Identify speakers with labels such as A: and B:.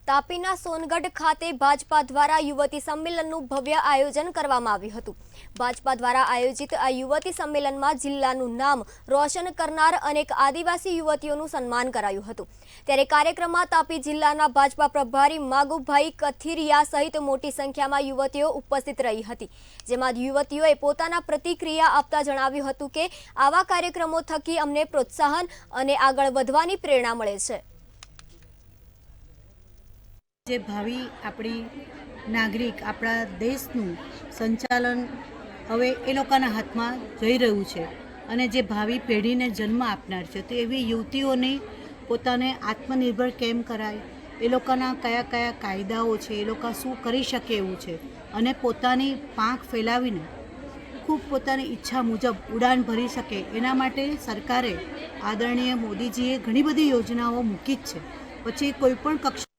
A: તાપીના સોનગઢ ખાતે ભાજપા દ્વારા યુવતી સંમેલનનું ભવ્ય આયોજન કરવામાં આવ્યું હતું। ભાજપા દ્વારા આયોજિત આ યુવતી સંમેલનમાં જિલ્લાનું નામ રોશન કરનાર અનેક આદિવાસી યુવતીઓનું સન્માન કરાયું હતું। ત્યારે કાર્યક્રમમાં તાપી જિલ્લાના ભાજપા પ્રભારી માગુભાઈ કથિરિયા સહિત મોટી સંખ્યામાં યુવતીઓ ઉપસ્થિત રહી હતી, જેમાં યુવતીઓએ પોતાના પ્રતિક્રિયા આપતા જણાવ્યું હતું કે આવા કાર્યક્રમો થકી અમને પ્રોત્સાહન અને આગળ વધવાની પ્રેરણા મળે છે।
B: જે ભાવિ આપણી નાગરિક આપણા દેશનું સંચાલન હવે એ લોકોના હાથમાં જઈ રહ્યું છે અને જે ભાવિ પેઢીને જન્મ આપનાર છે, તો એવી યુવતીઓને પોતાને આત્મનિર્ભર કેમ કરાય, એ લોકોના કયા કયા કાયદાઓ છે, એ લોકો શું કરી શકે એવું છે અને પોતાની પાંખ ફેલાવીને ખૂબ પોતાની ઈચ્છા મુજબ ઉડાન ભરી શકે, એના માટે સરકારે આદરણીય મોદીજીએ ઘણી બધી યોજનાઓ મૂકી જ છે। પછી કોઈ પણ કક્ષા